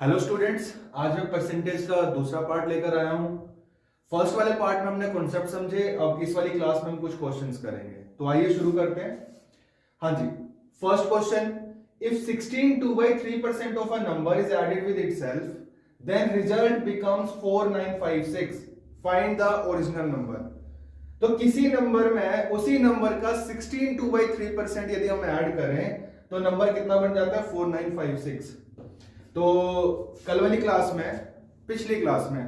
Hello students, आज मैं percentage का दूसरा पार्ट लेकर आया हूं। फर्स्ट वाले पार्ट में हमने कॉन्सेप्ट समझे, अब इस वाली क्लास में हम कुछ क्वेश्चंस करेंगे। तो आइए शुरू करते हैं। हाँ जी, first question, if 16 2/3% of a number is added with itself then result becomes 4956, find the original number. तो किसी नंबर में उसी नंबर का 16 2/3% यदि हम ऐड करें तो नंबर कितना बन जाता है? 4956। तो कल वाली क्लास में, पिछली क्लास में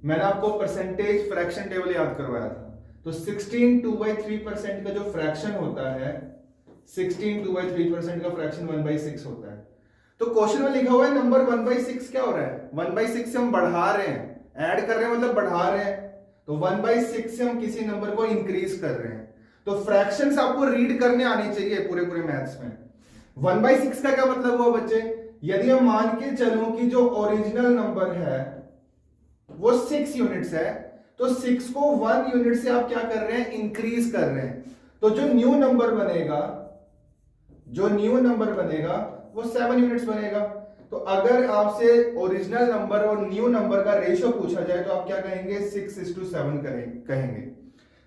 मैंने आपको परसेंटेज फ्रैक्शन टेबल याद करवाया था। तो 16 2/3% का जो फ्रैक्शन होता है, 16 2/3% का फ्रैक्शन 1/6 होता है। तो क्वेश्चन में लिखा हुआ है नंबर 1/6 क्या हो रहा है? 1/6 से हम बढ़ा रहे हैं, ऐड कर रहे हैं मतलब बढ़ा रहे हैं। तो 1/6 से हम किसी नंबर को इंक्रीज कर रहे हैं। तो फ्रैक्शंस आपको रीड करने आनी चाहिए पूरे पूरे मैथ्स में। 1/6 का क्या मतलब हुआ बच्चे? यदि हम मान के चलूं कि जो ओरिजिनल नंबर है वो 6 यूनिट्स है, तो 6 को 1 यूनिट से आप क्या कर रहे हैं? इंक्रीज कर रहे हैं। तो जो न्यू नंबर बनेगा, वो 7 यूनिट्स बनेगा। तो अगर आपसे ओरिजिनल नंबर और न्यू नंबर का रेशियो पूछा जाए तो आप क्या कहेंगे? 6:7 कहेंगे।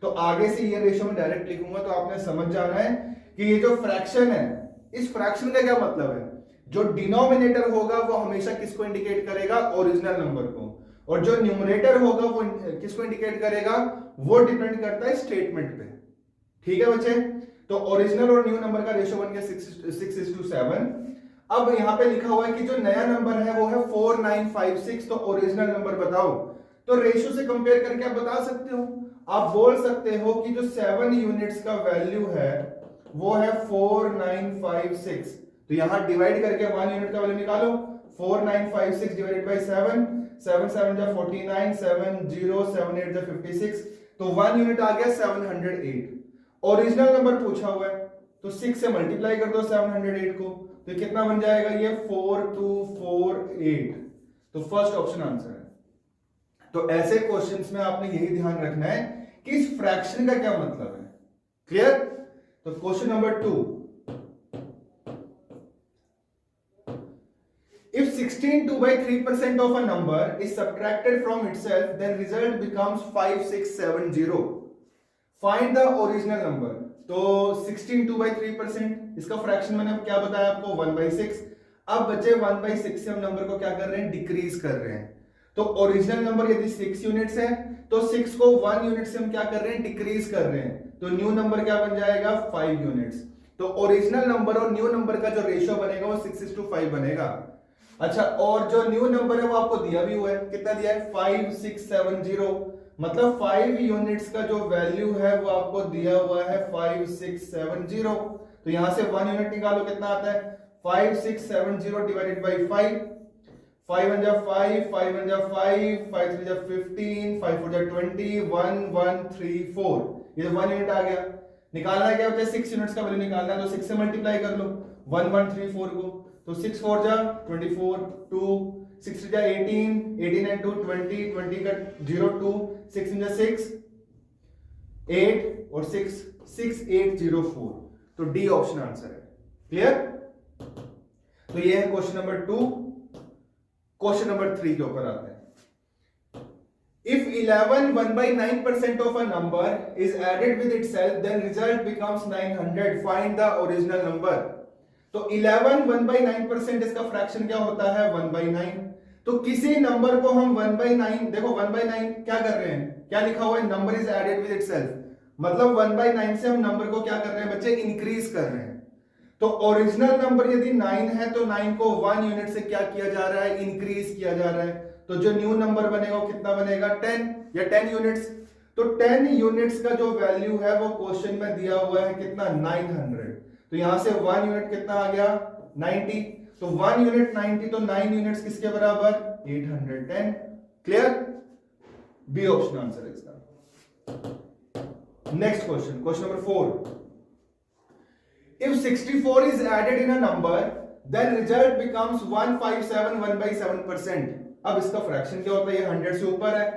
तो आगे से ये रेशियो में डायरेक्ट लिखूंगा, तो आपने समझ जाना है कि ये जो फ्रैक्शन है, इस फ्रैक्शन का क्या मतलब है। जो डिनोमिनेटर होगा वो हमेशा किसको इंडिकेट करेगा? ओरिजिनल नंबर को। और जो न्यूमरेटर होगा वो किसको इंडिकेट करेगा? वो डिपेंड करता है स्टेटमेंट पे। ठीक है बच्चे? तो ओरिजिनल और न्यू नंबर का रेशियो बन गया 6:7। अब यहां पे लिखा हुआ है कि जो नया नंबर है वो है 4956। तो ओरिजिनल नंबर बताओ। तो रेशियो से कंपेयर करके आप बता सकते हो, आप बोल सकते हो कि जो 7 यूनिट्स का वैल्यू है वो है 4956। तो यहां डिवाइड करके 1 यूनिट का वैल्यू निकालो। 4956 डिवाइडेड बाय 7, 7 7 जा 49, 7 0 7 8 जा 56। तो 1 यूनिट आ गया 708। ओरिजिनल नंबर पूछा हुआ है तो 6 से मल्टीप्लाई कर दो 708 को, तो कितना बन जाएगा? ये 4248। तो फर्स्ट ऑप्शन आंसर है। तो ऐसे क्वेश्चंस में आपने यही ध्यान रखना है कि इस फ्रैक्शन का क्या मतलब है। क्लियर? तो question number 2, if 16 2/3% of a number is subtracted from itself then result becomes 5670, find the original number। तो 16 2/3%, इसका फ्रैक्शन मैंने क्या बताया आपको? 1/6। अब बचे 1/6 से हम नंबर को क्या कर रहे हैं? डिक्रीज कर रहे हैं। तो ओरिजिनल नंबर यदि 6 यूनिट्स है तो 6 को 1 यूनिट से हम क्या कर रहे हैं? डिक्रीज कर रहे हैं। तो न्यू नंबर क्या बन जाएगा? 5 यूनिट्स। तो ओरिजिनल नंबर और न्यू नंबर का जो रेशियो बनेगा वो 6:5 बनेगा। अच्छा, और जो न्यू नंबर है वो आपको दिया भी हुआ है, कितना दिया है? 5670। मतलब 5 यूनिट्स का जो वैल्यू है वो आपको दिया हुआ है 5670। तो यहां से 1 यूनिट निकालो, कितना आता है? 5670 डिवाइडेड बाई 5। 5 1 जा 5, 5 1 जा 5, 5 3 जा 15, 5 4 जा 20, 1 1 3 4। ये 1 यूनिट आ गया। निकालना है क्या होता है? 6 यूनिट्स का वैल्यू निकालना है, तो 6 से मल्टीप्लाई कर लो 1 1 3 4 को। तो 6 4 जा 24, 2 6 3 जा 18, 18 and 2 20, 20 का 0 2, 6 in जा 6 8 और 6 6804। तो डी ऑप्शन आंसर है। क्लियर? तो ये है क्वेश्चन नंबर 2। क्वेश्चन नंबर 3 के ऊपर आते हैं। If 11 1/9% of a number is added with itself, then result becomes 900. Find the original number। तो 11 1/9% इसका फ्रैक्शन क्या होता है? 1/9। तो किसी नंबर को हम 1/9, देखो 1/9 क्या कर रहे हैं? क्या लिखा हुआ है? Number is added with itself. मतलब 1/9 से हम नंबर को क्या कर रहे हैं बच्चे? इंक्रीज कर रहे हैं। तो ओरिजिनल नंबर यदि 9 है तो 9 को 1 यूनिट से क्या किया जा रहा है? इंक्रीज किया जा रहा है। तो जो न्यू नंबर बनेगा वो कितना बनेगा? 10 या 10 यूनिट्स। तो 10 यूनिट्स का जो वैल्यू है वो क्वेश्चन में दिया हुआ है कितना? 900। तो यहां से 1 यूनिट कितना आ गया? 90। तो 1 यूनिट 90, तो 9 यूनिट्स किसके बराबर? 810। क्लियर? बी ऑप्शन आंसर है इसका। Next question, question number 4, if 64 is added in a number then result becomes 157 1/7%। अब इसका फ्रैक्शन क्या होता है? ये 100 से ऊपर है,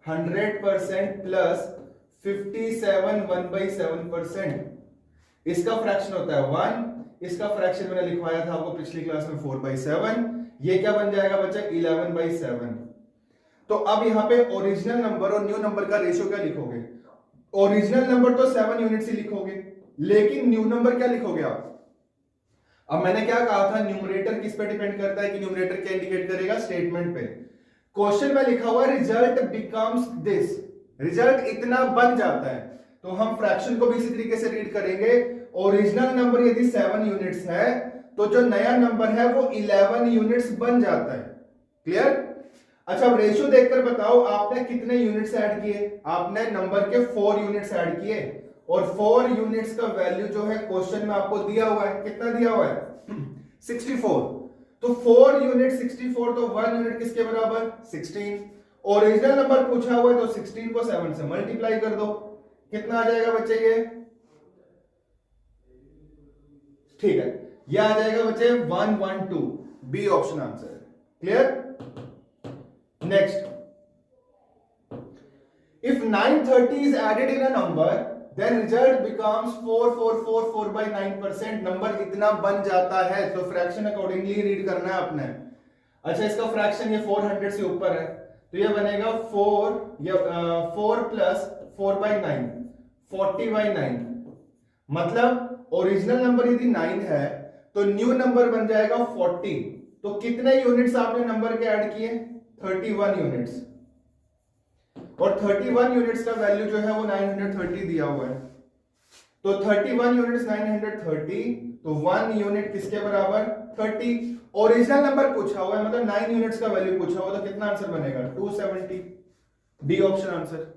100% प्लस 57 1/7%। इसका फ्रैक्शन होता है 1। इसका फ्रैक्शन मैंने लिखवाया था आपको पिछली क्लास में 4/7। ये क्या बन जाएगा बच्चा 11/7। तो अब यहाँ पे ओरिजिनल नंबर और न्यू नंबर का रेशियो क्या लिखोगे? ओरिजिनल नंबर तो 7 यूनिट से लिखोगे, लेकिन न्यू नंबर क्या लिखोगे आप? अब मैंने क्या कहा था, न्यूमरेटर किस पे डिपेंड करता है कि न्यूमरेटर क्या इंडिकेट करेगा? स्टेटमेंट पे। क्वेश्चन में लिखा हुआ रिजल्ट बिकम्स दिस, रिजल्ट इतना बन जाता है, तो हम फ्रैक्शन को भी इसी तरीके से रीड करेंगे। ओरिजिनल नंबर यदि 7 यूनिट्स है तो जो नया नंबर है वो 11 यूनिट्स बन जाता है। क्लियर? अच्छा, अब रेशियो देखकर बताओ आपने कितने यूनिट्स ऐड किए? आपने नंबर के 4 यूनिट्स ऐड किए, और 4 यूनिट्स का वैल्यू जो है क्वेश्चन में आपको दिया हुआ है, कितना दिया हुआ है? 64। तो 4 यूनिट 64, तो 1 यूनिट किसके बराबर? 16। ओरिजिनल नंबर पूछा हुआ है तो 16 को 7 से मल्टीप्लाई कर दो, कितना आ जाएगा बच्चे? ये ठीक है, ये आ जाएगा बच्चे 112, B option answer. Clear? Next, if 930 is added in a number then result becomes 4444/9%। Number इतना बन जाता है तो फ्रैक्शन अकॉर्डिंगली रीड करना है आपने। अच्छा, इसका फ्रैक्शन ये 400 से ऊपर है तो ये बनेगा 4 प्लस 4/9, 40/9। मतलब ओरिजिनल नंबर यदि 9 है तो न्यू नंबर बन जाएगा 40। तो कितने यूनिट्स आपने नंबर के ऐड किए? 31 यूनिट्स, और 31 यूनिट्स का वैल्यू जो है वो 930 दिया हुआ है। तो 31 यूनिट्स 930, तो 1 यूनिट किसके बराबर? 30। ओरिजिनल नंबर पूछा हुआ है, मतलब 9 यूनिट्स का वैल्यू पूछा हुआ, तो कितना आंसर बनेगा? 270, D option answer.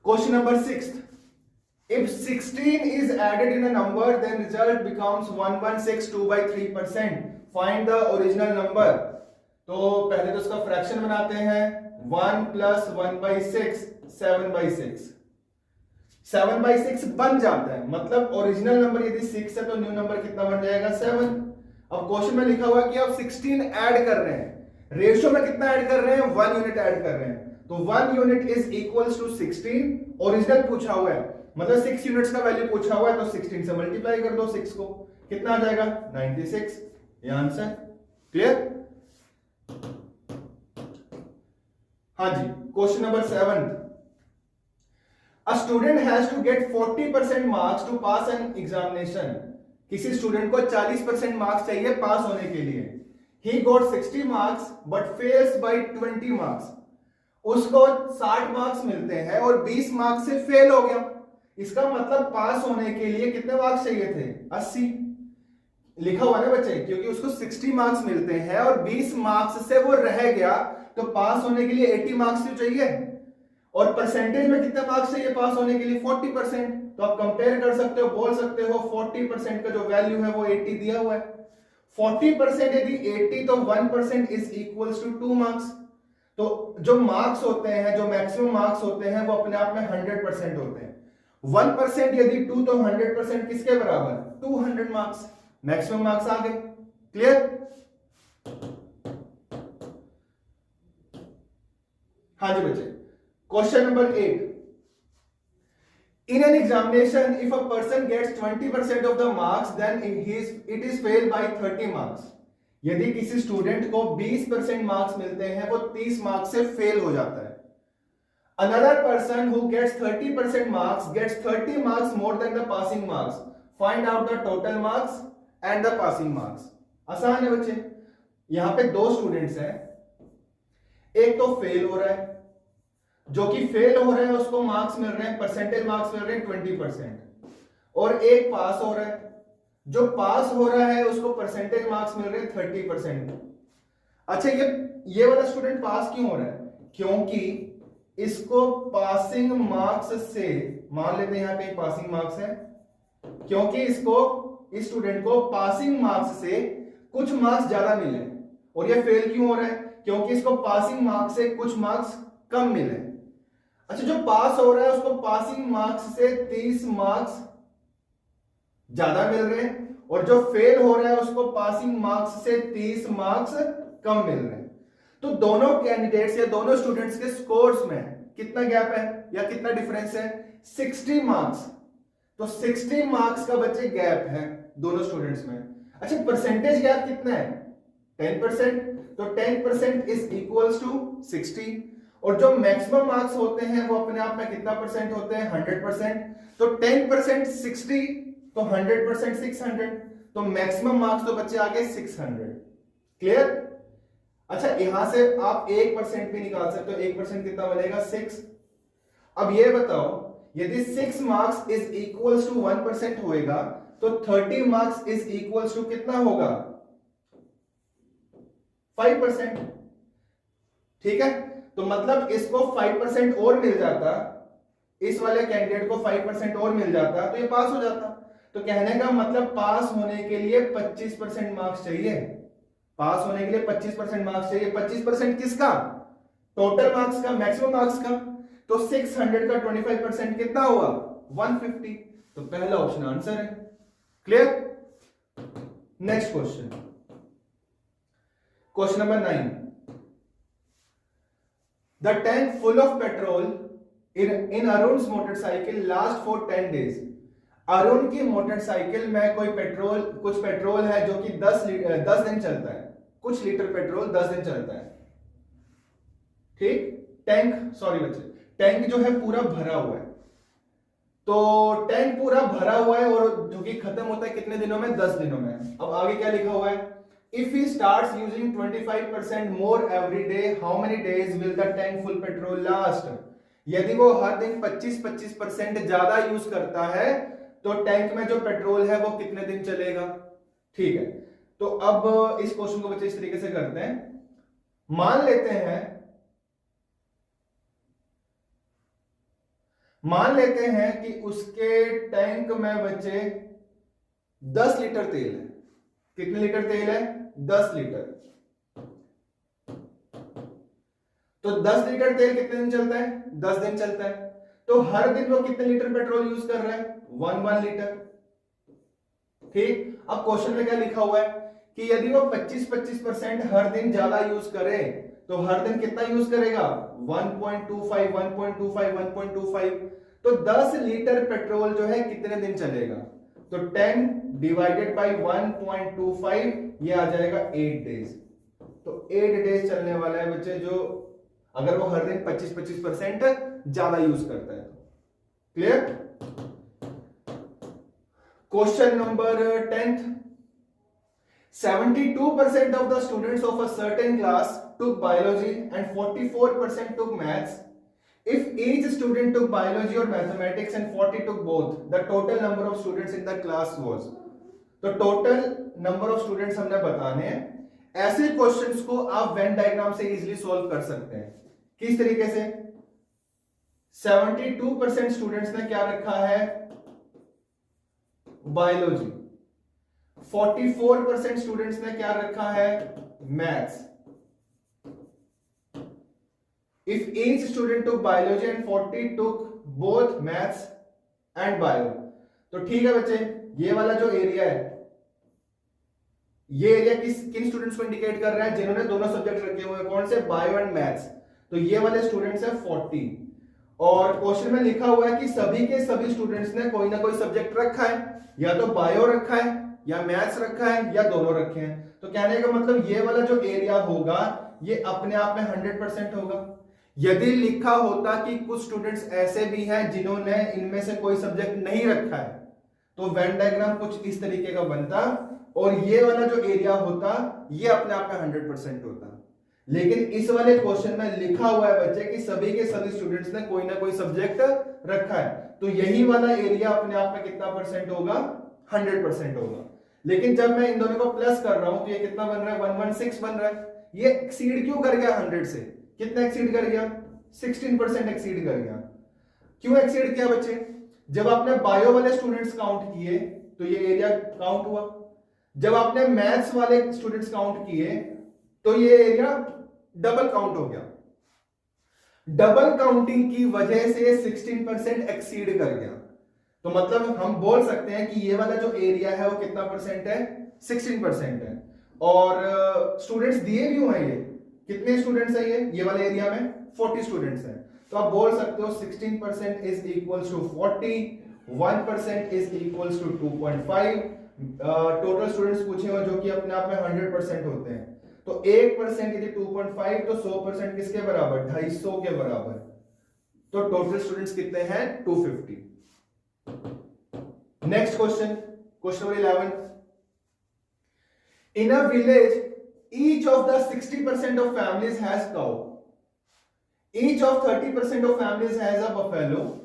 Question number 6, if 16 is added in a number then result becomes 1162/3%, find the original number। तो पहले तो इसका फ्रैक्शन बनाते हैं, 1 प्लस 1/6, 7/6। 7/6 बन जाता है, मतलब ओरिजिनल नंबर यदि 6 है तो न्यू नंबर कितना बन जाएगा? 7। अब क्वेश्चन में लिखा हुआ है कि आप 16 ऐड कर रहे हैं, रेशियो में कितना ऐड कर रहे हैं? 1 यूनिट ऐड कर रहे हैं, तो 1 unit is equals to 16। Original पूछा हुआ है, मतलब 6 यूनिट्स का वैल्यू पूछा हुआ है, तो 16 से मल्टीप्लाई कर दो 6 को, कितना आ जाएगा? 96, ये आंसर। क्लियर? हाँ जी, question number 7, a student has to get 40% marks to pass an examination। किसी स्टूडेंट को 40% मार्क्स चाहिए पास होने के लिए। he got 60 marks but fails by 20 marks। उसको 60 मार्क्स मिलते हैं और 20 मार्क्स से फेल हो गया। इसका मतलब पास होने के लिए कितने मार्क्स चाहिए थे? 80 लिखा हुआ ना बच्चे, क्योंकि उसको 60 मार्क्स मिलते हैं और 20 मार्क्स से वो रह गया, तो पास होने के लिए 80 मार्क्स तो चाहिए, और परसेंटेज में कितने मार्क्स चाहिए पास होने के लिए? 40%। तो आप कंपेयर कर सकते हो, बोल सकते हो 40% का जो वैल्यू है वो 80 दिया हुआ है। 40% यदि 80 तो 1% इज इक्वल्स टू 2 मार्क्स। तो जो मार्क्स होते हैं, जो मैक्सिमम मार्क्स होते हैं वो अपने आप में 100% होते हैं। 1% यदि 2 तो 100% किसके बराबर? 200 मार्क्स, मैक्सिमम मार्क्स आ गए। क्लियर? हाँ जी बच्चे, question number 8, in an examination if a person gets 20% of the marks then it is failed by 30 marks। यदि किसी स्टूडेंट को 20% मार्क्स मिलते हैं वो 30 मार्क्स से फेल हो जाता है। another person who gets 30% marks gets 30 marks more than the passing marks, find out the total marks and the passing marks। आसान है बच्चे, यहां पे दो स्टूडेंट्स हैं, एक तो फेल हो रहा है, जो कि फेल हो रहा है उसको मार्क्स मिल रहे हैं, परसेंटेज मार्क्स मिल रहे हैं 20%, और एक पास हो रहा है, जो पास हो रहा है उसको परसेंटेज मार्क्स मिल रहे हैं 30%। अच्छा, ये वाला स्टूडेंट पास क्यों हो रहा है? क्योंकि इसको पासिंग मार्क्स से, मान लेते हैं यहां कहीं पासिंग मार्क्स है, क्योंकि इसको, इस स्टूडेंट को पासिंग मार्क्स से कुछ मार्क्स ज्यादा मिले, और ये फेल क्यों हो रहा है? क्योंकि इसको पासिंग मार्क्स से कुछ मार्क्स कम मिले। अच्छा, जो पास हो रहा है उसको पासिंग मार्क्स से 30 मार्क्स ज्यादा मिल रहे हैं, और जो फेल हो रहा है उसको पासिंग मार्क्स से 30 मार्क्स कम मिल रहे हैं। तो दोनों कैंडिडेट्स या दोनों स्टूडेंट्स के स्कोर्स में कितना गैप है या कितना डिफरेंस है? 60 मार्क्स। तो 60 मार्क्स का बच्चे गैप है दोनों स्टूडेंट्स में। अच्छा, परसेंटेज गैप कितना है? 10%। तो 10% इज इक्वल्स टू 60। और जो मैक्सिमम मार्क्स होते हैं वो अपने आप में कितना परसेंट होते हैं? 100%। तो 10% 60, तो 100% 600, तो मैक्सिमम मार्क्स तो बच्चे आ गए 600। क्लियर? अच्छा, यहां से आप 1% भी निकाल सकते हो। 1% कितना बनेगा? 6। अब ये बताओ, यदि 6 मार्क्स इज इक्वल्स टू 1% होएगा तो 30 मार्क्स इज इक्वल्स टू कितना होगा? 5%। ठीक है, तो मतलब इसको 5% और मिल जाता, इस वाले कैंडिडेट को 5% और मिल जाता तो ये पास हो जाता। तो कहने का मतलब पास होने के लिए 25% मार्क्स चाहिए। पास होने के लिए 25% मार्क्स चाहिए। 25% किसका? टोटल मार्क्स का, मैक्सिमम मार्क्स का। तो 600 का 25% कितना हुआ? 150। तो पहला ऑप्शन आंसर है। Clear? Next question, question number 9। The tank full of petrol in Arun's motorcycle last for 10 days. Arun की मोटरसाइकिल में कुछ पेट्रोल है जो कि 10 दिन चलता है। कुछ लीटर पेट्रोल 10 दिन चलता है। ठीक, टैंक जो है पूरा भरा हुआ है। तो टैंक पूरा भरा हुआ है और जो कि खत्म होता है कितने दिनों में? 10 दिनों में। अब आगे क्या लिखा हुआ है? If he starts using 25% more every day, how many days will the tank full petrol last? यदि वो हर दिन 25% ज्यादा यूज करता है तो टैंक में जो पेट्रोल है वो कितने दिन चलेगा? ठीक है, तो अब इस क्वेश्चन को बच्चे इस तरीके से करते हैं। मान लेते हैं कि उसके टैंक में बच्चे 10 लीटर तेल है। कितने लीटर तेल है? 10 लीटर। तो 10 लीटर तेल कितने दिन चलता है? 10 दिन चलता है। तो हर दिन वो कितने लीटर पेट्रोल यूज कर रहा है? 1 लीटर। ठीक, अब क्वेश्चन में क्या लिखा हुआ है कि यदि वो 25% हर दिन ज्यादा यूज करे तो हर दिन कितना यूज करेगा? 1.25 1.25 1.25। तो 10 लीटर पेट्रोल जो है कितने दिन चलेगा? तो 10 डिवाइडेड बाई 1.25, ये आ जाएगा 8 डेज। तो 8 डेज चलने वाला है बच्चे, जो अगर वो हर दिन 25% ज्यादा यूज करता है। Clear? Question number 10th। 72% of the students of a certain class took biology and 44% took maths. If each student took biology or mathematics and 40 took both, the total number of students in the class was. तो total number of students हमने बताने हैं। ऐसे questions को आप Venn diagram से easily solve कर सकते हैं। किस तरीके से? 72% स्टूडेंट्स ने क्या रखा है? बायोलॉजी। 44% स्टूडेंट्स ने क्या रखा है? Maths. If each student took biology and 40 took both maths and bio, तो ठीक है बच्चे, ये वाला जो एरिया है, ये एरिया किन स्टूडेंट्स को इंडिकेट कर रहा है? जिन्होंने दोनों सब्जेक्ट रखे हुए हैं। कौन से? Bio and maths. तो ये वाले स्टूडेंट्स है 40। और क्वेश्चन में लिखा हुआ है कि सभी के सभी स्टूडेंट्स ने कोई ना कोई सब्जेक्ट रखा है, या तो बायो रखा है या मैथ्स रखा है या दोनों रखे हैं। तो कहने का मतलब ये वाला जो एरिया होगा ये अपने आप में 100% होगा। यदि लिखा होता कि कुछ स्टूडेंट्स ऐसे भी हैं जिन्होंने इनमें से कोई सब्जेक्ट नहीं रखा है, तो वेन डायग्राम कुछ इस तरीके का बनता और ये वाला जो एरिया होता ये अपने आप में 100% होता। लेकिन इस वाले क्वेश्चन में लिखा हुआ है बच्चे कि सभी के सभी स्टूडेंट्स ने कोई ना कोई सब्जेक्ट रखा है, तो यही वाला एरिया अपने आप में कितना परसेंट होगा? 100% होगा। लेकिन जब मैं इन दोनों को प्लस कर रहा हूं तो ये कितना बन रहा है? 116 बन रहा है। ये एक्सीड क्यों कर गया 100 से? कितना एक्सीड कर गया? 16% एक्सीड कर गया। क्यों एक्सीड किया बच्चे? जब आपने बायो वाले स्टूडेंट्स काउंट किए तो ये एरिया काउंट हुआ। जब आपने मैथ्स वाले स्टूडेंट्स काउंट किए तो ये एरिया डबल काउंट हो गया। डबल काउंटिंग की वजह से 16% एक्सीड कर गया। तो मतलब हम बोल सकते हैं कि ये वाला जो एरिया है वो कितना परसेंट है? 16% है। और स्टूडेंट्स दिए क्यों हैं? ये कितने स्टूडेंट्स हैं? ये वाले एरिया में 40 स्टूडेंट्स हैं। तो आप बोल सकते हो 16% is equals to 40, 1% is equals to 2.5, total students पूछे हो जो कि अपने आप में 100% होते हैं, तो 1% यदि 2.5 तो 100% किसके बराबर, 250 के बराबर। तो टोटल स्टूडेंट्स कितने हैं, 250। Next question, question number 11। In a village each of the 60% of families has cow, each of 30% of families has a buffalo,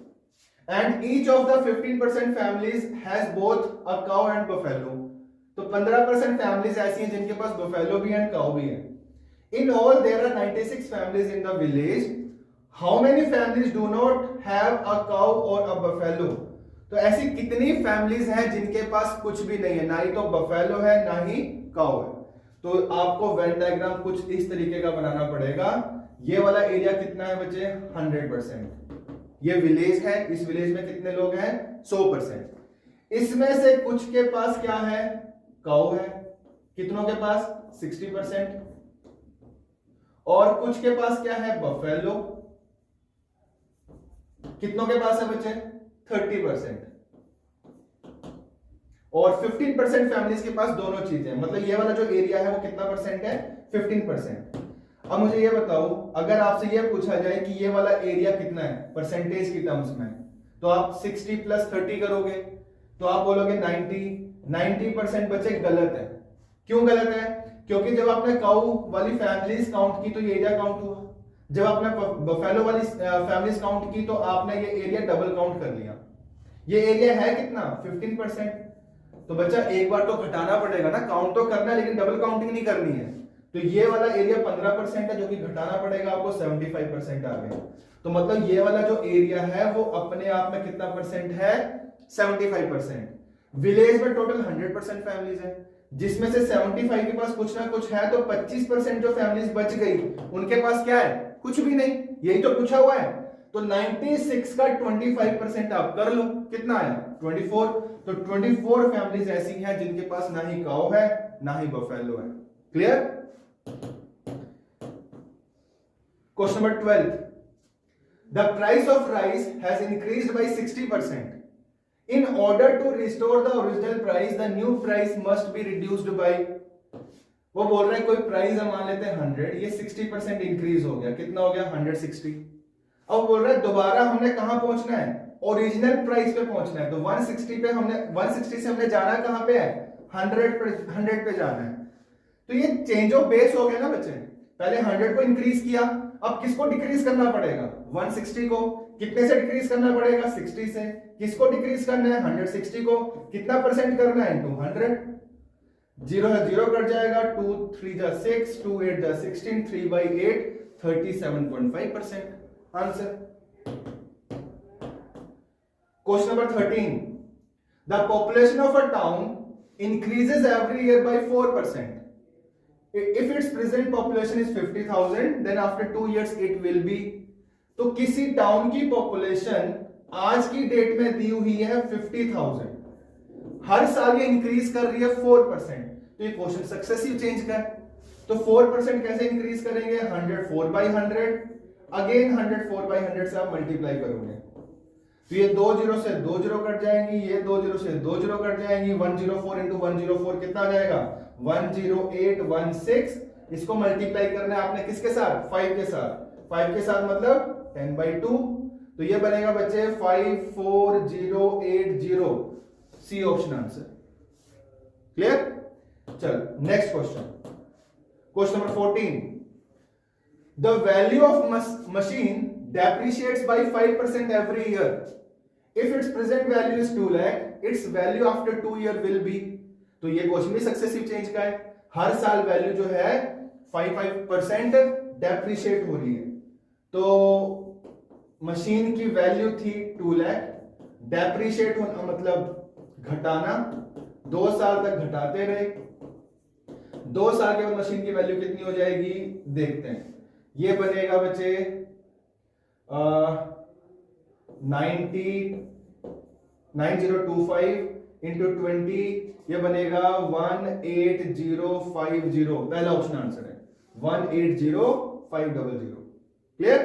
and each of the 15% families has both a cow and buffalo। तो 15% families ऐसी हैं जिनके पास buffalo भी and cow भी है। In all there are 96 families in the village, how many families do not have a cow or a buffalo? तो ऐसी कितनी families हैं जिनके पास कुछ भी नहीं है, ना ही तो buffalo है ना ही cow है। तो आपको वेन डायग्राम कुछ इस तरीके का बनाना पड़ेगा। ये वाला एरिया कितना है बच्चे, 100%। ये विलेज है, इस विलेज में कितने लोग हैं, 100%। इसमें से कुछ के पास क्या है, काऊ है, कितनों के पास, 60%। और कुछ के पास क्या है, बफेलो, कितनों के पास है बच्चे, 30%। और 15% फैमिलीज के पास दोनों चीजें, मतलब ये वाला जो एरिया है वो कितना परसेंट है, 15%। अब मुझे ये बताओ, अगर आपसे ये पूछा जाए कि ये वाला एरिया कितना है परसेंटेज की टर्म्स में, तो आप 60 + 30 करोगे तो आप बोलोगे 90% बच्चे गलत है। क्यों गलत है, क्योंकि जब आपने काऊ वाली फैमिलीज काउंट की तो ये एरिया काउंट हुआ, जब आपने बफेलो वाली फैमिलीज काउंट की तो आपने ये एरिया डबल काउंट कर लिया। ये एरिया है कितना, 15%। तो बच्चा एक बार तो घटाना पड़ेगा ना, काउंट तो करना है लेकिन डबल काउंटिंग नहीं करनी है। तो ये वाला एरिया 15% है जो कि घटाना पड़ेगा आपको, 75% आ गया। तो मतलब ये वाला जो एरिया है वो अपने आप में कितना परसेंट है, 75%। विलेज में टोटल 100% फैमिलीज है, जिसमें से 75 के पास कुछ ना कुछ है, तो 25% जो फैमिलीज बच गई उनके पास क्या है, कुछ भी नहीं। यही तो पूछा हुआ है। तो 96 का 25% आप कर लो, कितना आया, 24। तो 24 फैमिलीज ऐसी हैं जिनके पास ना ही काऊ है ना ही बफेलो है। Clear. Question number 12। The price of rice has increased by 60%। In order to restore the original price, the new price must be reduced by, वो बोल रहा है कोई प्राइस हम मान लेते हैं 100, ये 60% इंक्रीज हो गया, कितना हो गया, 160। अब बोल रहा है दोबारा हमने कहां पहुंचना है, ओरिजिनल प्राइस पे पहुंचना है। तो 160 पे हमने 160 से हमने जाना कहां पे है, 100 पे जाना है। तो ये चेंज ऑफ बेस हो गया ना बच्चे, पहले 100 को इंक्रीज किया, अब किसको डिक्रीज करना पड़ेगा, 160 को। कितने से डिक्रीज करना पड़ेगा, 60 से। किसको डिक्रीज करना है, 160 को। कितना परसेंट करना है, 200। 0 है 0 कट जाएगा, 2 3 जा 6, 2 8 जा 16, 3 by 8 37.5% answer. Question number 13। The population of a town increases every year by 4%. If its present population is 50,000, then after 2 years it will be, तो किसी टाउन की पॉपुलेशन आज की डेट में दी हुई है 50,000, हर साल ये इंक्रीज कर रही है 4%। तो ये क्वेश्चन सक्सेसिव चेंज का है। तो 4% कैसे इंक्रीज करेंगे, 104 by 100, अगेन 104 by 100 से आप मल्टीप्लाई करोगे, तो ये 2 0 से 2 0 कट जाएंगी, ये 2 0 से 2 0 कट जाएंगी, 104 इंटू 104 कितना आ जाएगा, 10816। इसको मल्टीप्लाई करना है आपने किसके साथ, 5 के साथ। 5 के साथ मतलब 10/2, तो ये बनेगा बच्चे 54080, सी ऑप्शन आंसर। क्लियर। चल next question, question number 14। The value of machine depreciates by 5% every year. If its present value is 2 lakh, its value after 2 year will be, तो ये क्वेश्चन भी सक्सेसिव चेंज का है। हर साल value जो है 5% depreciate हो रही है। तो मशीन की वैल्यू थी 2 लाख, डेप्रिशिएट होना मतलब घटाना, 2 साल तक घटाते रहे, 2 साल के बाद मशीन की वैल्यू कितनी हो जाएगी देखते हैं। ये बनेगा बच्चे 9025 इंटू 20, ये बनेगा 18050। पहला ऑप्शन आंसर है 180,500। क्लियर।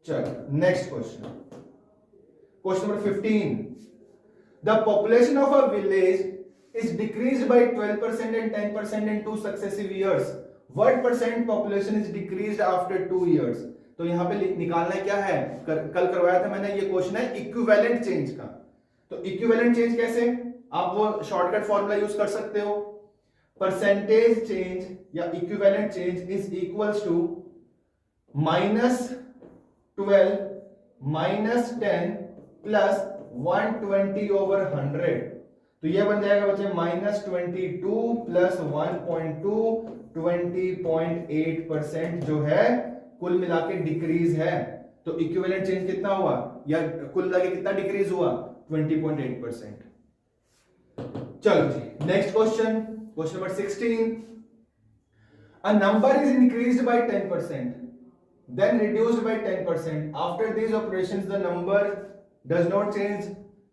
चलो next question, question number 15। The population of a village is decreased by 12% and 10% in 2 successive years, what percent population is decreased after 2 years? तो यहां पे निकालना क्या है, कल करवाया था मैंने, ये क्वेश्चन है इक्विवेलेंट चेंज का। तो इक्विवेलेंट चेंज कैसे, आप वो शॉर्टकट फॉर्मूला यूज कर सकते हो, परसेंटेज चेंज या equivalent change is equals to -12 -10 plus 120 over 100। तो ये बन जाएगा बच्चे -22 प्लस 1.2 20.8% जो है कुल मिला के डिक्रीज है। तो इक्विवेलेंट चेंज कितना हुआ, या कुल मिला के कितना डिक्रीज हुआ, 20.8%। चलो जी next question, question number 16। A number is increased by 10%, then reduced by 10%. After these operations, the number does not change,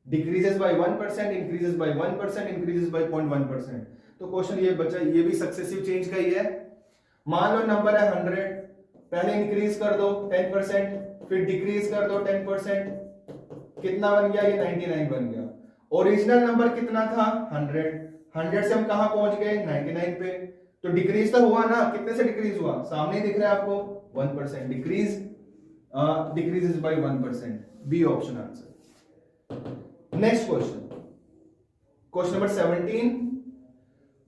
decreases by 1%, increases by 1%, increases by 0.1%. तो क्वेश्चन ये बच्चा, ये भी सक्सेसिव चेंज का ही है। मान लो नंबर है 100, पहले इंक्रीज कर दो 10%, फिर डिक्रीज कर दो 10%, कितना बन गया, ये 99 बन गया। ओरिजिनल नंबर कितना था 100, 100 से हम कहां पहुंच गए 99 पे। तो डिक्रीज तो हुआ ना, कितने से डिक्रीज हुआ, सामने दिख रहा है आपको 1%, decrease decreases by 1%, B option answer. Next question, question number 17।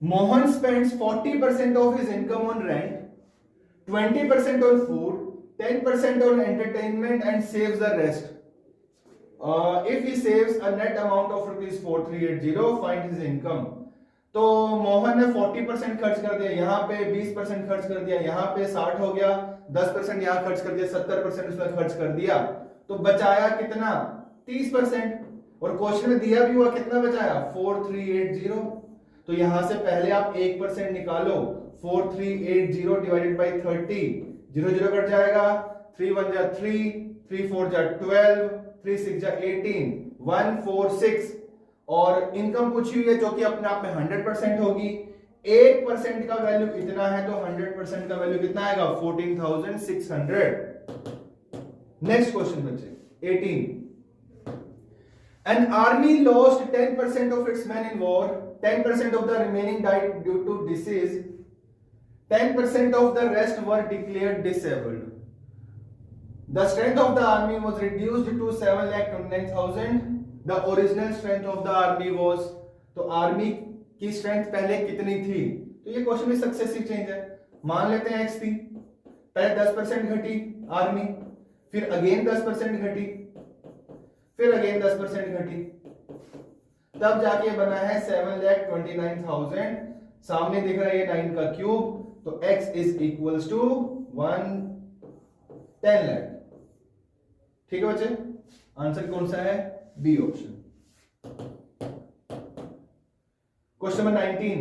Mohan spends 40% of his income on rent, 20% on food, 10% on entertainment and saves the rest. If he saves a net amount of ₹4380, find his income. तो मोहन ने 40% खर्च कर दिया, यहाँ पे 20% खर्च कर दिया, यहाँ पे 60 हो गया, 10% यहाँ खर्च कर दिया, 70% उसने खर्च कर दिया, तो बचाया कितना 30%। और क्वेश्चन में दिया भी हुआ कितना बचाया 4380। तो यहां से पहले आप 1% निकालो, 4380 डिवाइडेड बाई 30, 0 0 कट जाएगा, 3 1 जा 3, 3 4 जा 12, 3 6 जा 18, 146। और इनकम पूछी हुई है जो कि अपने आप में 100% होगी, 1% का वैल्यू इतना है, तो 100% का वैल्यू कितना आएगा 14,600। नेक्स्ट क्वेश्चन बच्चे 18। An army lost 10% of its men in war, 10% of the remaining died due to disease, 10% of the rest were declared disabled. The strength of the army was reduced to 7,29,000. The original strength of the army was, तो army की strength पहले कितनी थी। तो ये question में successive change है। मान लेते हैं x थी, पहले 10% घटी आर्मी, फिर अगेन 10% घटी, फिर अगेन 10% घटी, तब जाके बना है 7,29,000। सामने दिख रहा है ये 9 का क्यूब, तो x is equals to 110 lakh. ठीक है बच्चे, आंसर कौन सा है, B option. Question number 19।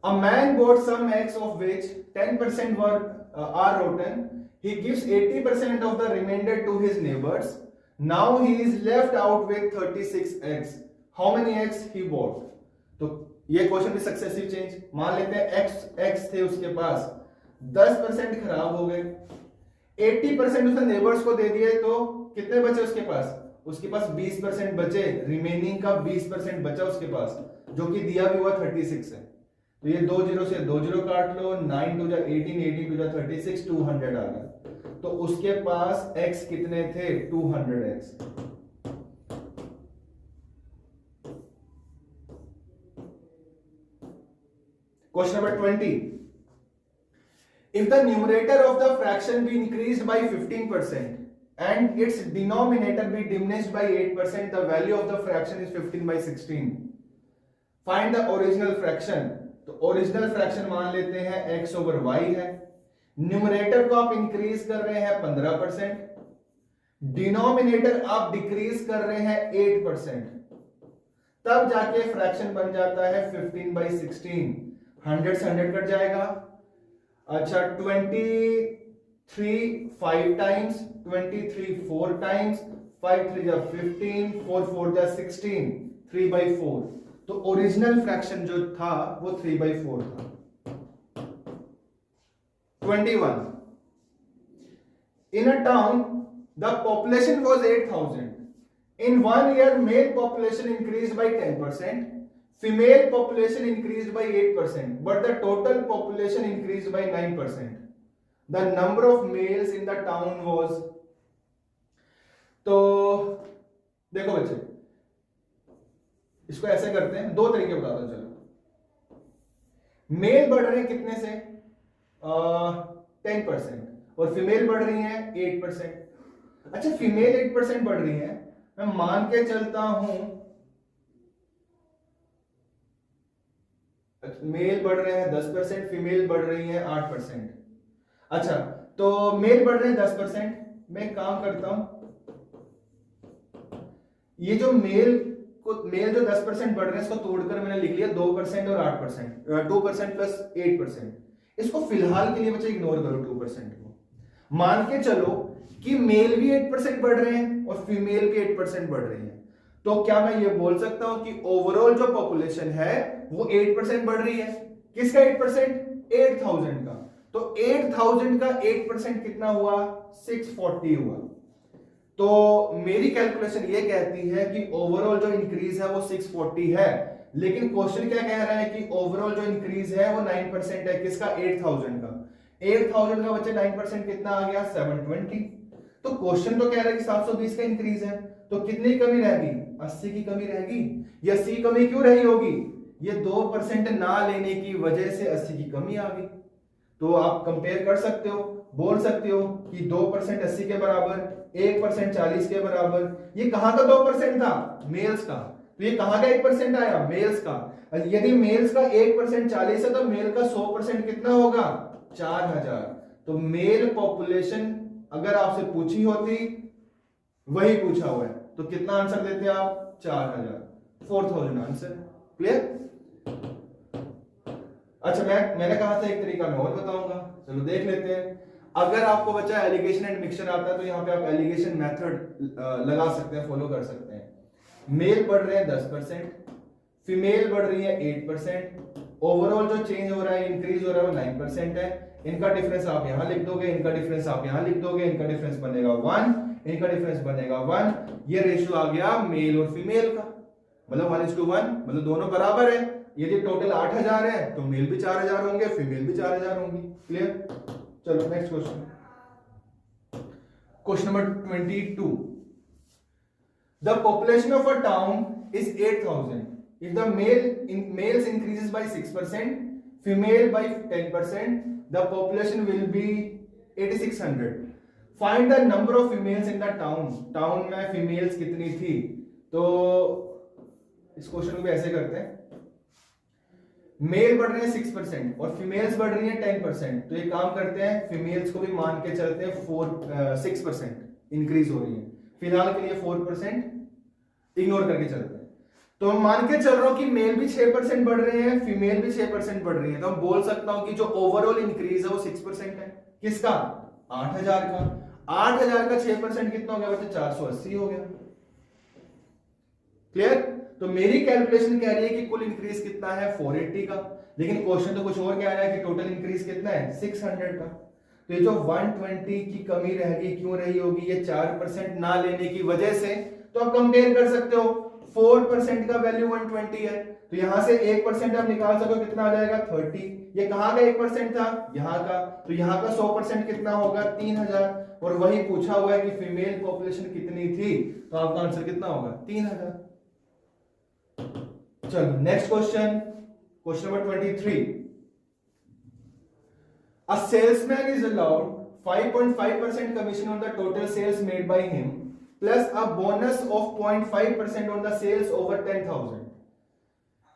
A man bought some eggs of which 10% are rotten. He gives 80% of the remainder to his neighbors. Now he is left out with 36 eggs. How many eggs he bought? तो ये question भी successive change. मान लेते हैं x थे उसके पास, 10% खराब हो गए, 80% उसने नेबर्स को दे दिए, तो कितने बचे उसके पास, उसके पास 20% बचे, रिमेनिंग का 20% बचा उसके पास, जो कि दिया भी हुआ 36 है। तो ये 2 0 से 2 0 काट लो, 9 2 जा 18, 18 2 जा 36, 200 आ गया। तो उसके पास x कितने थे, 200x। Question number 20। If the numerator of the fraction be increased by 15% and its denominator be diminished by 8%, the value of the fraction is 15/16. Find the original fraction. तो ओरिजिनल फ्रैक्शन मान लेते हैं x over y है, numerator को आप increase कर रहे हैं 15%, डिनोमिनेटर आप डिक्रीज कर रहे हैं 8%, तब जाके फ्रैक्शन बन जाता है 15/16। 100 से 100 कट जाएगा। अच्छा 23 5 टाइम्स, 23 4 टाइम्स, 5 3 जा 15, 4 4 जा 16, 3/4। तो ओरिजिनल फ्रैक्शन जो था वो 3/4 था। 21। In a town, the population was 8,000. In 1 year, male population increased by 10%, female population increased by 8%, but the total population increased by 9%. The number of males in the town was, तो देखो बच्चे, इसको ऐसे करते हैं, दो तरीके बताता हूं। चलो, मेल बढ़ रहे हैं कितने से? 10%, और फीमेल बढ़ रही है 8%। अच्छा, फीमेल 8% बढ़ रही है, मैं मान के चलता हूं मेल बढ़ रहे हैं 10%, फीमेल बढ़ रही है 8%। अच्छा, तो मेल बढ़ रहे हैं 10%, मैं एक काम करता हूं, ये जो मेल जो 10% बढ़ रहे हैं इसको तोड़कर मैंने लिख लिया 2% और 8%, 2% प्लस 8%। इसको फिलहाल के लिए बच्चे इग्नोर करो 2% को। मान के चलो कि मेल भी 8% बढ़ रहे हैं और फीमेल भी 8% बढ़ रही है, तो क्या मैं ये बोल सकता हूं कि ओवरऑल जो पॉपुलेशन है वो 8% बढ़ रही है? किसका 8%? 8000 का। तो 8000 का 8% कितना हुआ? 640 हुआ। तो मेरी कैलकुलेशन ये कहती है कि ओवरऑल जो इंक्रीज है वो 640 है, लेकिन क्वेश्चन क्या कह रहा है कि ओवरऑल जो इंक्रीज है वो 9% है। किसका? 8000 का। 8000 का बच्चे 9% कितना आ गया? 720। तो क्वेश्चन तो कह रहा है कि 720 का इंक्रीज है, तो कितनी कमी रहेगी? 80 की कमी रहेगी। ये 80 की कमी क्यों रही होगी? ये 2% ना लेने की वजह से 80 की कमी आ गई। तो आप कंपेयर कर सकते हो, बोल सकते हो कि 2% 80 के बराबर, 1% 40 के बराबर। ये कहां का 2% था? मेल्स का। तो ये कहां का 1% आया? मेल्स का। यदि मेल्स का 1% 40 है तो मेल का 100% कितना होगा? 4000। तो मेल पॉपुलेशन अगर आपसे पूछी होती, वही पूछा हुआ है, तो कितना आंसर देते आप? 4000, 4000 आंसर। क्लियर? अच्छा, मैंने कहा था एक तरीका मैं और बताऊंगा, चलो देख लेते हैं। अगर आपको बच्चा एलिगेशन एंड मिक्सचर आता है तो यहाँ पे आप एलिगेशन मेथड लगा सकते हैं, फॉलो कर सकते हैं। मेल बढ़ रहे हैं 10%, फीमेल बढ़ रही है 8%, ओवरऑल जो चेंज हो रहा है, इंक्रीज हो रहा है वो 9% है। इनका डिफरेंस आप यहां लिख दोगे, इनका डिफरेंस आप यहां लिख दोगे, इनका डिफरेंस बनेगा 1, इनका डिफरेंस बनेगा 1। ये रेशियो आ गया मेल और फीमेल का, मतलब 1:1, मतलब दोनों बराबर है। यदि टोटल 8000 है तो मेल भी 4000 होंगे, फीमेल भी 4000 होंगी। क्लियर? चलो next question, question number 22। The population of a town is 8000 if the males increases by 6%, female by 10%, the population will be 8600. Find the number of females in the town. Town में females कितनी थी? तो इस question को भी ऐसे करते हैं, मेल बढ़ रहे हैं 6% और फीमेल्स बढ़ रही हैं 10%। तो ये काम करते हैं, फीमेल्स को भी मान के चलते हैं 6% इंक्रीज हो रही है, फिलहाल के लिए 4% इग्नोर करके चलते हैं। तो मैं मान के चल रहा हूं कि मेल भी 6% बढ़ रहे हैं, फीमेल भी 6% बढ़ रही है, तो मैं बोल सकता हूं कि जो ओवरऑल इंक्रीज है वो 6% है। किसका? 8000 का। 8000 का 6% कितना हो गया बच्चे? 480 हो गया। क्लियर? तो मेरी कैलकुलेशन कह रही है कि कुल इंक्रीज कितना है? 480 का, लेकिन क्वेश्चन तो कुछ और कह रहा है कि टोटल इंक्रीज कितना है? 600 का। तो ये जो 120 की कमी रहेगी, क्यों रही होगी? ये 4% ना लेने की वजह से। तो आप कंपेयर कर सकते हो, 4% का वैल्यू 120 है, तो यहां से 1% आप निकाल सको, कितना आ जाएगा? 30। ये कहां का 1% था? यहां का। तो यहां का 100% कितना होगा? 3000। और वही पूछा हुआ है कि फीमेल पॉपुलेशन कितनी थी, तो आपका आंसर कितना होगा? 3000। चलो next question, question number 23। A salesman is allowed 5.5% commission on the total sales made by him plus a bonus of 0.5% on the sales over 10,000.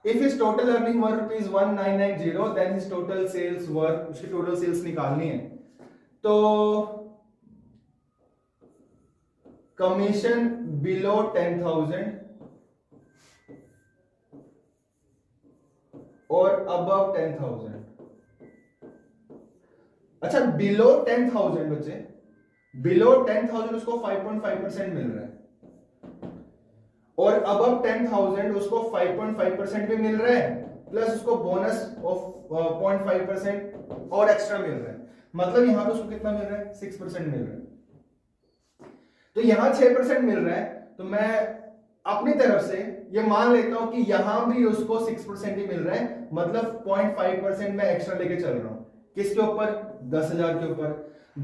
If his total earning were rupees 1990, then his total sales were, उसकी total sales निकालनी है। तो commission below 10,000 और above 10,000। अच्छा, below 10,000 बच्चे, below 10,000 उसको 5.5% मिल रहा है, और अबव 10,000 उसको 5.5% भी मिल रहा है, प्लस उसको बोनस ऑफ 0.5% और एक्स्ट्रा मिल रहा है। मतलब यहां पे उसको कितना मिल रहा है? 6% मिल रहा है। तो यहां 6% मिल रहा है, तो मैं अपनी तरफ से ये मान लेता हूं कि यहां भी उसको 6% ही मिल रहा है, मतलब 0.5% मैं एक्स्ट्रा लेके चल रहा हूं। किसके ऊपर? 10,000 के ऊपर।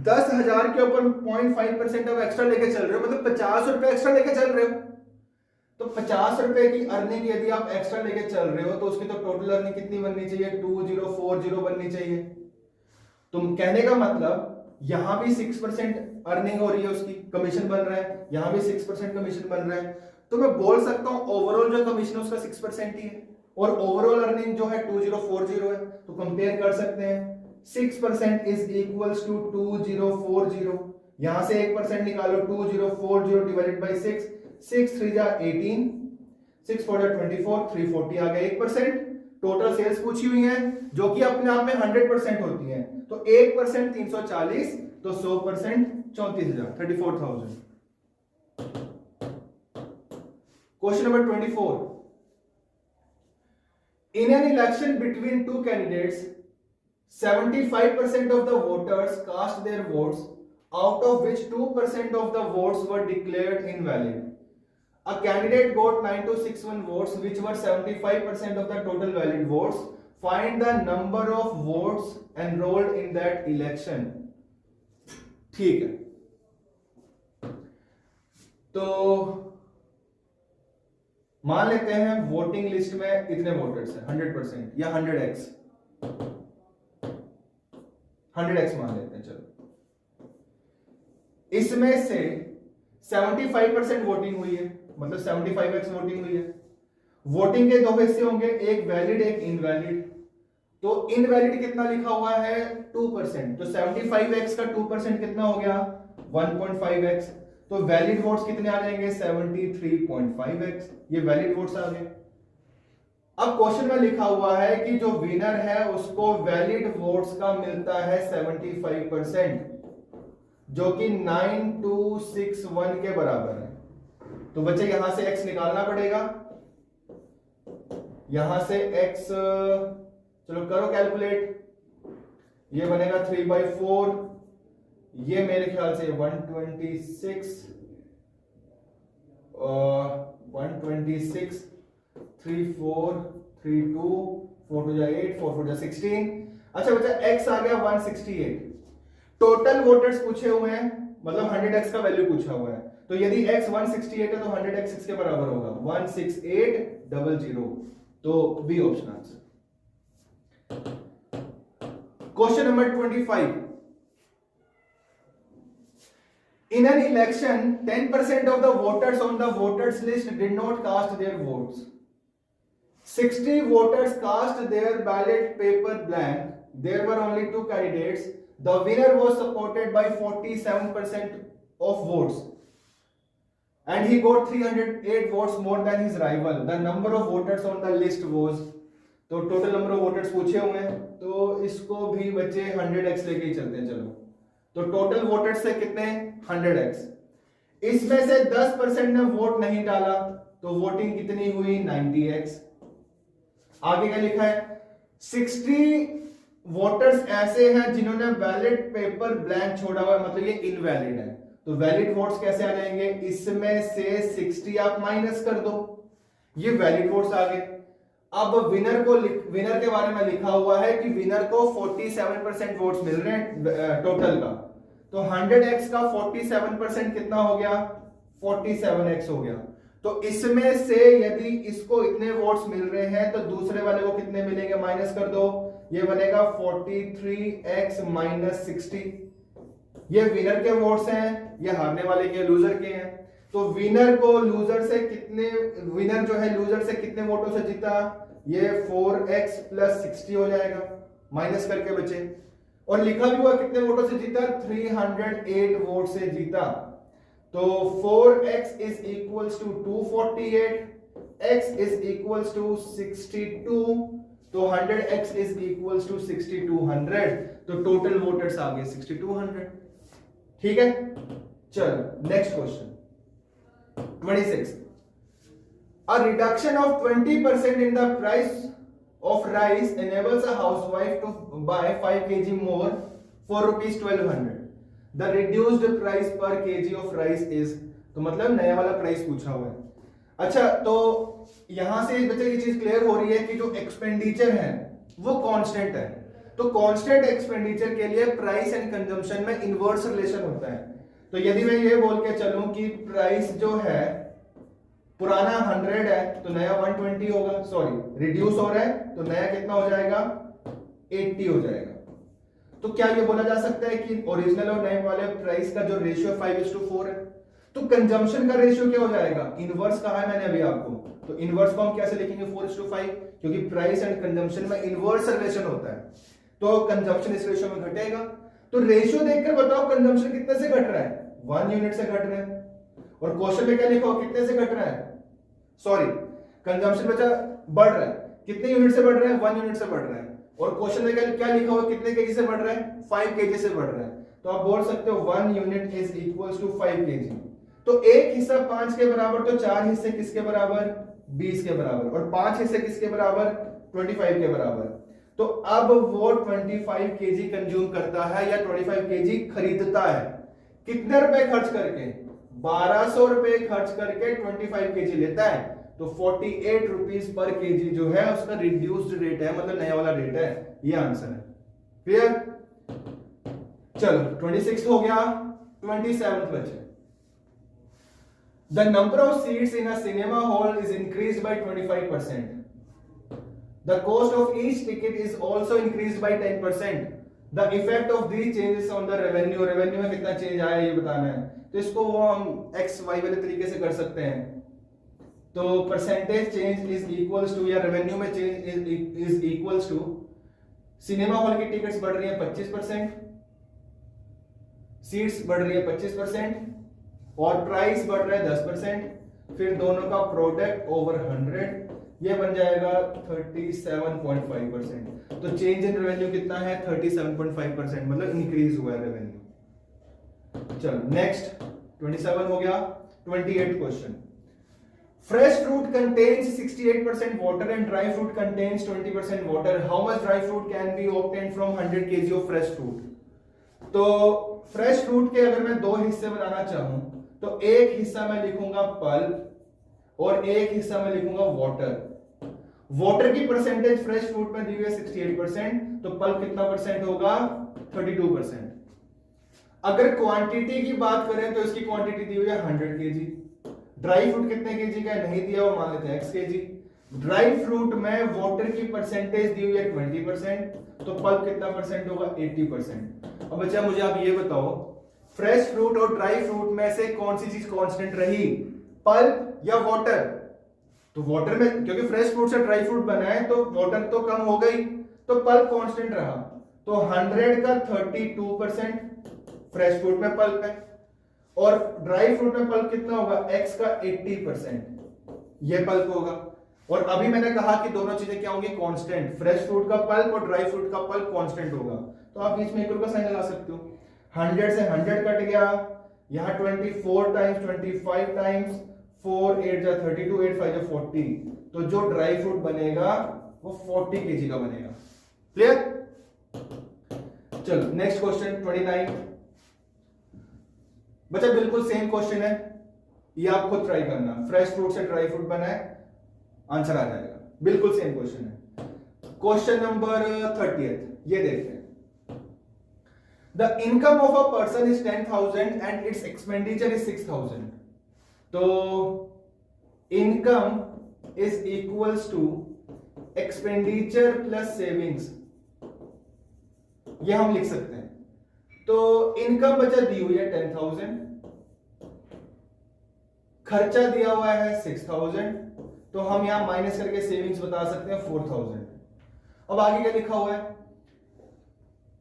10,000 के ऊपर 0.5% अब एक्स्ट्रा लेके चल रहे हो, मतलब 50 रुपए एक्स्ट्रा लेके चल रहे हो। तो 50 रुपए की अर्निंग यदि आप एक्स्ट्रा लेके चल रहे हो तो उसकी तो टोटल अर्निंग कितनी बननी चाहिए? 2040 बननी चाहिए। तो कहने का मतलब यहां भी 6% अर्निंग हो रही है, उसकी कमीशन बन रहा है, यहां भी 6% कमीशन बन रहा है। तो मैं बोल सकता हूं ओवरऑल जो कमीशन है उसका 6% ही है, और ओवरऑल अर्निंग जो है 2040 है। तो कंपेयर कर सकते हैं, 6% इज इक्वल्स टू 2040। यहां से 1% निकालो, 2040 डिवाइडेड बाई 6, 6 3 जा 18, 6 4 जा 24, 340 आ गया 1%। टोटल सेल्स पूछी हुई है जो कि अपने आप में 100% होती है, तो 1% 340, तो 100% 34,000, 34,000। Question number 24, in an election between two candidates 75% of the voters cast their votes, out of which 2% of the votes were declared invalid. A candidate got 9261 votes, which were 75% of the total valid votes. Find the number of votes enrolled in that election. ठीक है, तो मान लेते हैं voting list में इतने voters हैं 100% या 100x, 100x मान लेते हैं। चलो, इसमें से 75% वोटिंग हुई है, मतलब 75x वोटिंग हुई है। वोटिंग के दो हिस्से होंगे, एक वैलिड एक इनवैलिड। तो इनवैलिड कितना लिखा हुआ है? 2%। तो 75x का 2% कितना हो गया? 1.5x। तो वैलिड वोट्स कितने आ जाएंगे? 73.5x। ये वैलिड वोट्स आ गए। अब क्वेश्चन में लिखा हुआ है कि जो विनर है उसको वैलिड वोट्स का मिलता है 75%, जो कि 9261 के बराबर है। तो बच्चे यहां से x निकालना पड़ेगा, यहां से x, चलो करो कैलकुलेट। ये बनेगा 3/4, ये मेरे ख्याल से 126, 126, 3 4 3 2 4 2 जा 8, 4 4 जा 16। अच्छा बच्चा x आ गया 168। टोटल वोटर्स पूछे हुए हैं, मतलब 100x का वैल्यू पूछा हुआ है। तो यदि x 168 है तो 100x किसके बराबर होगा? 16800। तो B option answer. Question number 25, in an election 10% of the voters on the voters list did not cast their votes. 60 voters cast their ballot paper blank. There were only 2 candidates. The winner was supported by 47% of votes and he got 308 votes more than his rival. The number of voters on the list was, तो total number of voters पूछे हुए हैं, तो इसको भी बच्चे 100x लेके ही चलते हैं। चलो, तो टोटल वोटर्स से कितने? 100x। इसमें से 10% ने वोट नहीं डाला, तो वोटिंग कितनी हुई? 90x। आगे क्या लिखा है? 60 वोटर्स ऐसे हैं जिन्होंने बैलेट पेपर ब्लैंक छोड़ा हुआ है, मतलब ये इनवैलिड है। तो वैलिड वोट्स कैसे आ जाएंगे? इसमें से 60 आप माइनस कर दो, ये वैलिड वोट्स आ गए। अब विनर के बारे में लिखा हुआ है कि विनर को 47% वोट्स मिल रहे हैं टोटल का। तो 100x का 47% कितना हो गया? 47x हो गया। तो इसमें से यदि इसको इतने वोट्स मिल रहे हैं तो दूसरे वाले को कितने मिलेंगे? माइनस कर दो, ये बनेगा 43x माइनस 60। ये विनर के वोट्स हैं, ये हारने वाले के, लूजर के हैं। तो विनर को लूजर से कितने, विनर जो है लूजर से कितने वोटों से जीता? ये 4x प्लस 60 हो जाएगा, माइनस करके बचे। और लिखा भी हुआ कितने वोटों से जीता? 308 वोट से जीता। तो 4x is equals to 248, x is equals to 62, तो 100x इज इक्वल्स टू 6200। तो टोटल वोटर्स आ गए 6200। ठीक है, चलो next question 26. A reduction of 20% in the price of rice enables a housewife to buy 5 kg more for rupees 1200. The reduced price per kg of rice is, तो मतलब नया वाला price पूछा हुआ है। अच्छा, तो यहां से बच्चे ये चीज क्लियर हो रही है कि जो एक्सपेंडिचर है वो कांस्टेंट है। तो कांस्टेंट एक्सपेंडिचर के लिए प्राइस एंड कंजम्पशन में इनवर्स रिलेशन होता है। तो यदि मैं ये बोल के चलूं कि प्राइस जो है पुराना 100 है तो नया 120 होगा, सॉरी रिड्यूस हो रहा है तो नया कितना हो जाएगा, 80 हो जाएगा। तो क्या ये बोला जा सकता है कि ओरिजिनल और नए वाले प्राइस का जो रेशियो 5:4 है? तो कंजम्पशन का रेशियो क्या हो जाएगा, इनवर्स कहा है मैंने अभी आपको, तो इनवर्स को हम कैसे लिखेंगे 4:5, क्योंकि प्राइस एंड कंजम्पशन में इनवर्स रिलेशन होता है, तो कंजम्पशन इस रेशियो में घटेगा। तो रेशियो देखकर बताओ कंजम्पशन कितने से घट रहा है, 1 यूनिट से घट रहा है। और क्वेश्चन में क्या लिखा हो, कितने से घट रहा है, सॉरी कंजम्पशन बचा बढ़ रहा है, कितने यूनिट से बढ़ रहा है, 1 यूनिट से बढ़ रहा है। और क्वेश्चन में क्या लिखा हुआ, कितने केजी से बढ़ रहा है, 5 केजी से बढ़ रहा है। तो आप बोल सकते हो 1 unit is equals to 5 KG. तो एक हिस्सा 5 के बराबर, तो 4 हिस्से किसके बराबर, 20 के बराबर, और 5 हिस्से किसके बराबर, 25 के बराबर। तो अब वो 25 केजी कंज्यूम करता है या 25 केजी खरीदता है, कितने रुपए खर्च करके, 1200 रुपए खर्च करके 25 केजी लेता है। तो 48 रुपीज पर केजी जो है उसका रिड्यूस्ड रेट है, मतलब नया वाला रेट है। ये आंसर है। क्लियर? चलो 26 हो गया, 27 बचे। The number of seats in a cinema hall is increased by 25%. The cost of each ticket is also increased by 10%. The effect of these changes on the revenue. Revenue में कितना change आया ये बताना है। तो इसको वो हम x y वाले तरीके से कर सकते हैं। तो percentage change is equals to, या रेवेन्यू में change is equals to, cinema hall की टिकट्स बढ़ रही है 25%, सीट्स बढ़ रही है 25%, और प्राइस बढ़ रहा है 10%, फिर दोनों का प्रोडक्ट ओवर 100, ये बन जाएगा 37.5%। तो चेंज इन रेवेन्यू कितना है, 37.5%, मतलब इंक्रीज हुआ है रेवेन्यू। चलो नेक्स्ट 27 हो गया। 28 question, fresh fruit contains 68% water and dry fruit contains 20% water. How much dry fruit can be obtained from 100 kg of fresh fruit? तो फ्रेश फ्रूट के अगर मैं दो हिस्से बनाना चाहूं तो एक हिस्सा मैं लिखूंगा पल्प और एक हिस्सा मैं लिखूंगा वाटर। वाटर की परसेंटेज फ्रेश फ्रूट में दी हुई है 68%, तो पल्प कितना परसेंट होगा, 32%। अगर क्वांटिटी की बात करें तो इसकी क्वांटिटी दी हुई है 100 केजी। ड्राई फ्रूट कितने केजी का है नहीं दिया हुआ, मान लेते हैं x केजी। ड्राई फ्रूट में वाटर की परसेंटेज दी हुई है 20%, तो पल्प कितना परसेंट होगा, 80%। अब बच्चा मुझे आप ये बताओ, फ्रेश फ्रूट और ड्राई फ्रूट में से कौन सी चीज कांस्टेंट रही, पल्प या वाटर? तो वाटर में, क्योंकि फ्रेश फ्रूट से ड्राई फ्रूट बना है तो वाटर तो कम हो गई, तो पल्प कांस्टेंट रहा। तो 100 का 32% फ्रेश फ्रूट में पल्प है, और ड्राई फ्रूट में पल्प कितना होगा, x का 80%, ये पल्प होगा। और अभी मैंने कहा कि दोनों चीजें क्या होंगी, कांस्टेंट, फ्रेश फ्रूट का पल्प और ड्राई फ्रूट का पल्प कांस्टेंट होगा। तो आप बीच में इक्वल का साइन लगा सकते हो। 100 से 100 कट गया, यहां 24 टाइम्स 25 टाइम्स 4 8 जा 32, 8 5 जा 40, तो जो ड्राई फ्रूट बनेगा वो 40 केजी का बनेगा। क्लियर? चलो नेक्स्ट क्वेश्चन 29। बच्चा बिल्कुल सेम क्वेश्चन है, ये आप खुद ट्राई करना। फ्रेश फ्रूट से ड्राई फ्रूट बना है, आंसर आ जाएगा, बिल्कुल सेम क्वेश्चन है। क्वेश्चन नंबर 30, ये देखते हैं। The income of a person is 10,000 and its expenditure is 6,000. तो income is equals to expenditure plus savings, ये हम लिख सकते हैं। तो इनकम बचा दी हुई है 10,000, खर्चा दिया हुआ है 6,000, तो हम यहां माइनस करके सेविंग्स बता सकते हैं 4,000। अब आगे क्या लिखा हुआ है,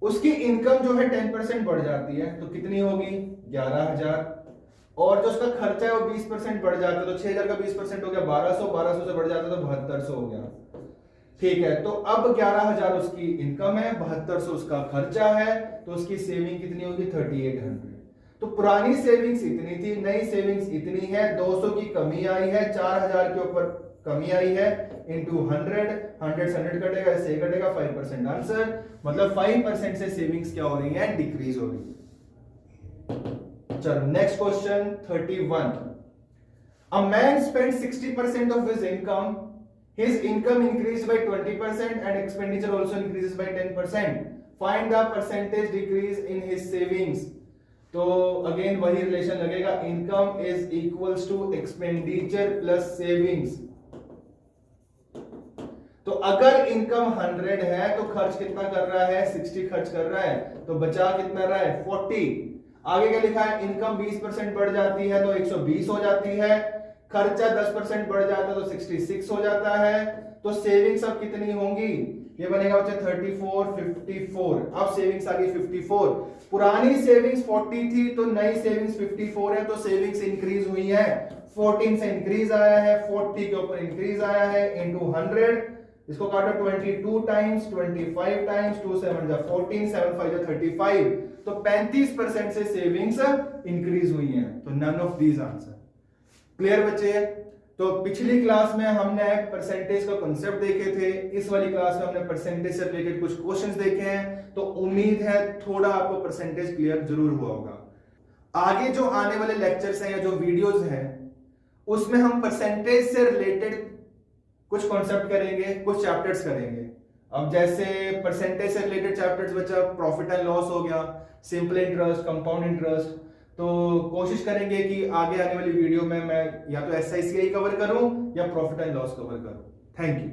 उसकी इनकम जो है 10% बढ़ जाती है, तो कितनी होगी, 11,000, और जो उसका खर्चा है वो 20% बढ़ जाता है, तो 6,000 का 20% हो गया 1200, 1200 से बढ़ जाता है तो 7200 हो गया। ठीक है, तो अब 11,000 उसकी इनकम है, 7200 उसका खर्चा है, तो उसकी सेविंग कितनी होगी, 3800। तो पुरानी सेविंग्स इतनी थी, नई सेविंग्स इतनी है, 200 की कमी आई है, 4,000 के ऊपर कमी आई है, इंटू 100, 100 से 100 कटेगा, इससे कटेगा 5% आंसर, मतलब 5% से सेविंग्स क्या हो रही है, डिक्रीज हो रही है। चलो next question 31। A man spent 60% of his income. His income increased by 20% and expenditure also increases by 10%. Find the percentage decrease in his savings. तो अगेन वही रिलेशन लगेगा, income is equals to expenditure plus savings. तो अगर income 100 है तो खर्च कितना कर रहा है, 60 खर्च कर रहा है, तो बचा कितना रहा है, 40। आगे क्या लिखा है, इनकम 20% बढ़ जाती है तो 120 हो जाती है, खर्चा 10% बढ़ जाता है तो 66 हो जाता है। तो सेविंग्स अब कितनी होंगी, ये बनेगा बच्चे 34 54। अब सेविंग्स आ गई 54। पुरानी सेविंग्स 40 थी तो नई सेविंग्स 54 है, तो सेविंग्स इंक्रीज हुई है, 14 से इंक्रीज आया है, 40 के ऊपर इंक्रीज आया है, इनटू 100। इसको काटो 22 टाइम्स, 25 टाइम्स, 2 7 जा 14, 7 5 जा 35। तो 35% से सेविंग्स इंक्रीज हुई हैं। तो none of these answer. Clear बच्चे? तो पिछली क्लास में हमने परसेंटेज का कॉन्सेप्ट देखे थे, इस वाली क्लास में हमने परसेंटेज से रिलेटेड कुछ क्वेश्चंस देखे हैं। तो उम्मीद है थोड़ा आपको परसेंटेज क्लियर जरूर हुआ होगा। आगे जो आने वाले लेक्चर्स हैं या जो वीडियोस हैं उसमें हम परसेंटेज से रिलेटेड कुछ कॉन्सेप्ट करेंगे, कुछ चैप्टर्स करेंगे। अब जैसे परसेंटेज से रिलेटेड चैप्टर्स बचा प्रॉफिट एंड लॉस हो गया, सिंपल इंटरेस्ट, कंपाउंड इंटरेस्ट। तो कोशिश करेंगे कि आगे आने वाली वीडियो में मैं या तो एसआईसीआई कवर करूं या प्रॉफिट एंड लॉस कवर करूं। Thank you.